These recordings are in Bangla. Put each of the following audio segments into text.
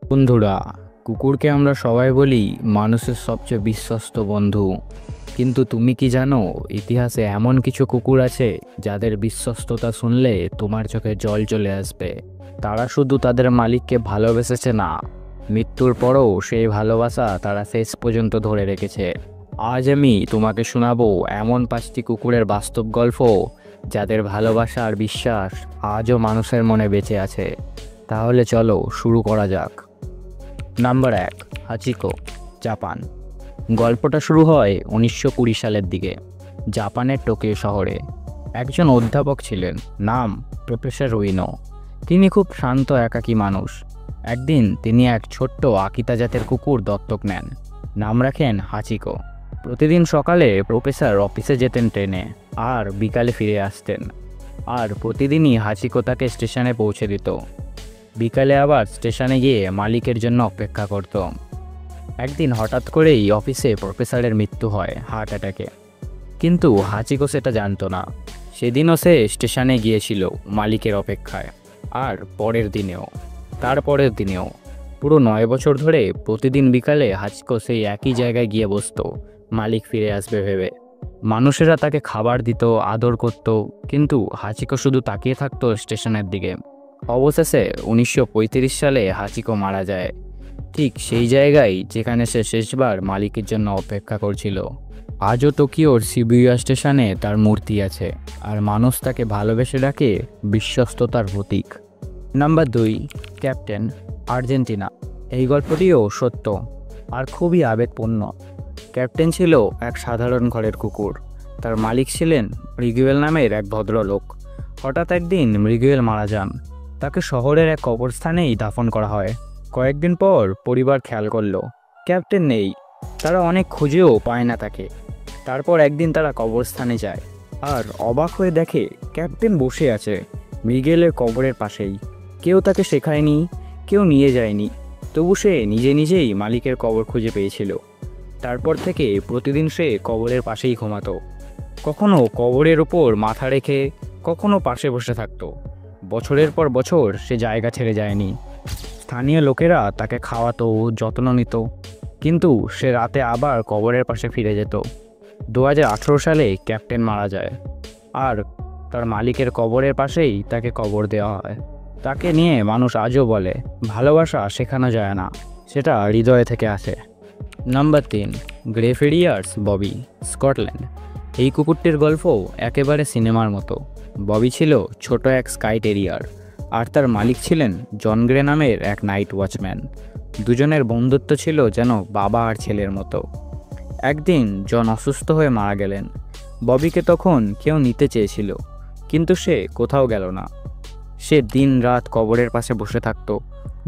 বন্ধুরা, কুকুরকে আমরা সবাই বলি মানুষের সবচেয়ে বিশ্বস্ত বন্ধু। কিন্তু তুমি কি জানো, ইতিহাসে এমন কিছু কুকুর আছে যাদের বিশ্বস্ততা শুনলে তোমার চোখে জল চলে আসবে। তারা শুধু তাদের মালিককে ভালোবেসেছে না, মৃত্যুর পরও সেই ভালোবাসা তারা শেষ পর্যন্ত ধরে রেখেছে। আজ আমি তোমাকে শোনাবো এমন 5টি কুকুরের বাস্তব গল্প যাদের ভালোবাসা আর বিশ্বাস আজও মানুষের মনে বেঁচে আছে। তাহলে চলো শুরু করা যাক। Number 1, Hachiko, Japan. গল্পটা শুরু হয় 1920 সালের দিকে, জাপানের টোকিও শহরে। একজন অধ্যাপক ছিলেন, নাম প্রফেসর উইনো। তিনি খুব শান্ত একাকী মানুষ। একদিন তিনি এক ছোট্ট আকিতা জাতের কুকুর দত্তক নেন, নাম রাখেন হাচিকো। প্রতিদিন সকালে প্রফেসর অফিসে যেতেন ট্রেনে, আর বিকালে ফিরে আসতেন। আর প্রতিদিনই হাচিকো তাকে স্টেশনে পৌঁছে দিত। বিকালে আবার স্টেশনে গিয়ে মালিকের জন্য অপেক্ষা করত। একদিন হঠাৎ করেই অফিসে প্রফেসরের মৃত্যু হয় হার্ট অ্যাটাকে, কিন্তু হাচিকো সেটা জানতো না। সেদিনও সে স্টেশনে গিয়েছিল মালিকের অপেক্ষায়, আর তারপরের দিনেও পুরো 9 বছর ধরে প্রতিদিন বিকালে হাচিকো সেই একই জায়গায় গিয়ে বসতো, মালিক ফিরে আসবে ভেবে। মানুষেরা তাকে খাবার দিত, আদর করত, কিন্তু হাচিকো শুধু তাকিয়ে থাকতো স্টেশনের দিকে। অবশেষে 1935 সালে হাচিকো মারা যায়, ঠিক সেই জায়গায় যেখানে সে শেষবার মালিকের জন্য অপেক্ষা করছিল। আজও টোকিওর শিবুয়া স্টেশনে তার মূর্তি আছে, আর মানুষ তাকে ভালোবেসে ডাকে বিশ্বস্ততার প্রতীক। Number 2, captain, Argentina. এই গল্পটিও সত্য আর খুবই আবেগপূর্ণ। ক্যাপ্টেন ছিল এক সাধারণ ঘরের কুকুর। তার মালিক ছিলেন মৃগেল নামের এক ভদ্রলোক। হঠাৎ একদিন মৃগেল মারা যান। তাকে শহরের এক কবরস্থানেই দাফন করা হয়। কয়েকদিন পর পরিবার খেয়াল করলো ক্যাপ্টেন নেই। তারা অনেক খুঁজেও পায় না তাকে। তারপর একদিন তারা কবরস্থানে যায়, আর অবাক হয়ে দেখে ক্যাপ্টেন বসে আছে মৃগেলের কবরের পাশেই। কেউ তাকে শেখায়নি, কেউ নিয়ে যায়নি, তবু সে নিজে নিজেই মালিকের কবর খুঁজে পেয়েছিল। তারপর থেকে প্রতিদিন সে কবরের পাশেই ঘুমাতো, কখনো কবরের ওপর মাথা রেখে, কখনো পাশে বসে থাকতো। বছরের পর বছর সে জায়গা ছেড়ে যায়নি। স্থানীয় লোকেরা তাকে খাওয়াতো, যত্ন নিত, কিন্তু সে রাতে আবার কবরের পাশে ফিরে যেত। 2018 সালে ক্যাপ্টেন মারা যায়, আর তার মালিকের কবরের পাশেই তাকে কবর দেওয়া হয়। তাকে নিয়ে মানুষ আজও বলে, ভালোবাসা শেখানো যায় না, সেটা হৃদয় থেকে আসে। Number 3, Greyfriars Bobby, Scotland. এই কুকুরটির গল্প একেবারে সিনেমার মতো। ববি ছিল ছোট এক স্কাই টেরিয়ার, আর তার মালিক ছিলেন জন গ্রে নামের এক নাইট ওয়াচম্যান। দুজনের বন্ধুত্ব ছিল যেন বাবা আর ছেলের মতো। একদিন জন অসুস্থ হয়ে মারা গেলেন। ববিকে তখন কেউ নিতে চেয়েছিল, কিন্তু সে কোথাও গেল না। সে দিন রাত কবরের পাশে বসে থাকতো।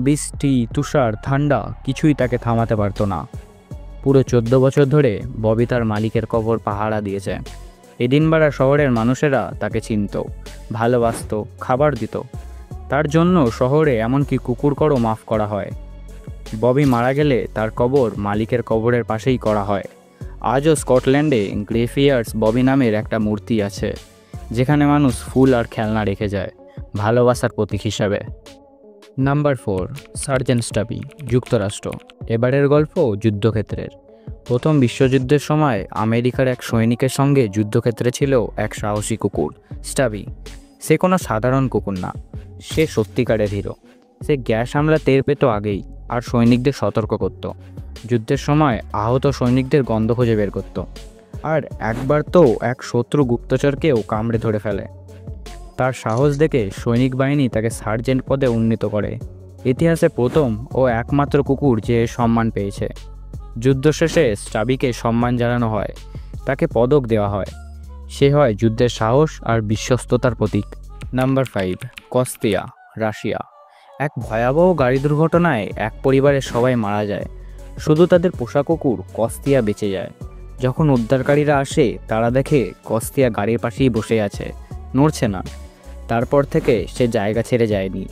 বৃষ্টি, তুষার, ঠান্ডা কিছুই তাকে থামাতে পারতো না। পুরো 14 বছর ধরে ববি তার মালিকের কবর পাহারা দিয়েছে। এডিনবারা শহরের মানুষেরা তাকে চিনত, ভালোবাসত, খাবার দিত। তার জন্য শহরে এমনকি কুকুরকরও মাফ করা হয়। ববি মারা গেলে তার কবর মালিকের কবরের পাশেই করা হয়। আজও স্কটল্যান্ডে গ্রেফেরিয়ার্স ববি নামের একটা মূর্তি আছে, যেখানে মানুষ ফুল আর খেলনা রেখে যায় ভালোবাসার প্রতীক হিসাবে। নাম্বার 4, সার্জেন্ট স্টাবি, যুক্তরাষ্ট্র। এবারের গল্প যুদ্ধক্ষেত্রের। প্রথম বিশ্বযুদ্ধের সময় আমেরিকার এক সৈনিকের সঙ্গে যুদ্ধক্ষেত্রে ছিল এক সাহসী কুকুর, স্টাবি। সে কোনো সাধারণ কুকুর না, সে সত্যিকারের হিরো। সে গ্যাস হামলা টের পেত আগেই, আর সৈনিকদের সতর্ক করত। যুদ্ধের সময় আহত সৈনিকদের গন্ধ খুঁজে বের করত, আর একবার তো এক শত্রু গুপ্তচরকেও কামড়ে ধরে ফেলে। তার সাহস দেখে সৈনিক বাহিনী তাকে সার্জেন্ট পদে উন্নীত করে। ইতিহাসে প্রথম ও একমাত্র কুকুর যে সম্মান পেয়েছে। যুদ্ধ শেষে স্টাবিকে সম্মান জানানো হয়, তাকে পদক দেওয়া হয়। সে হয় যুদ্ধের সাহস আর বিশ্বস্ততার প্রতীক। Number 5, কস্তিয়া, Russia. এক ভয়াবহ গাড়ি দুর্ঘটনায় এক পরিবারের সবাই মারা যায়, শুধু তাদের পোষা কুকুর কস্তিয়া বেঁচে যায়। যখন উদ্ধারকারীরা আসে, তারা দেখে কস্তিয়া গাড়ির পাশেই বসে আছে, নড়ছে না। তারপর থেকে সে জায়গা ছেড়ে যায়নি।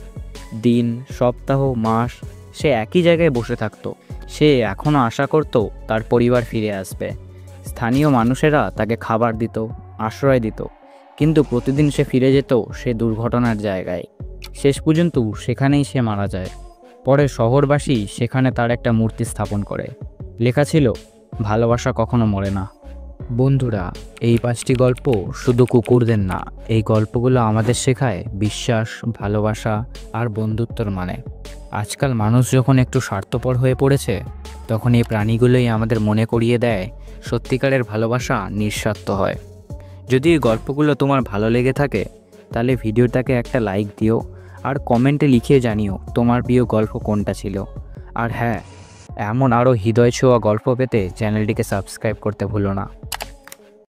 দিন, সপ্তাহ, মাস সে একই জায়গায় বসে থাকতো। সে এখনও আশা করত তার পরিবার ফিরে আসবে। স্থানীয় মানুষেরা তাকে খাবার দিত, আশ্রয় দিত, কিন্তু প্রতিদিন সে ফিরে যেত সে দুর্ঘটনার জায়গায়। শেষ পর্যন্ত সেখানেই সে মারা যায়। পরে শহরবাসী সেখানে তার একটা মূর্তি স্থাপন করে। লেখা ছিল, ভালোবাসা কখনো মরে না। বন্ধুরা, এই 5টি গল্প শুধু কুকুরদের না, এই গল্পগুলো আমাদের শেখায় বিশ্বাস, ভালোবাসা আর বন্ধুত্বর মানে। আজকাল মানুষ যখন একটু স্বার্থপর হয়ে পড়েছে, তখন এই প্রাণীগুলোই আমাদের মনে করিয়ে দেয় সত্যিকারের ভালোবাসা নিঃস্বার্থ হয়। যদি এই গল্পগুলো তোমার ভালো লেগে থাকে, তাহলে ভিডিওটাকে একটা লাইক দিও আর কমেন্টে লিখে জানিও তোমার প্রিয় গল্প কোনটা ছিল। আর হ্যাঁ, এমন আরও হৃদয় ছোঁয়া গল্প পেতে চ্যানেলটিকে সাবস্ক্রাইব করতে ভুলো না।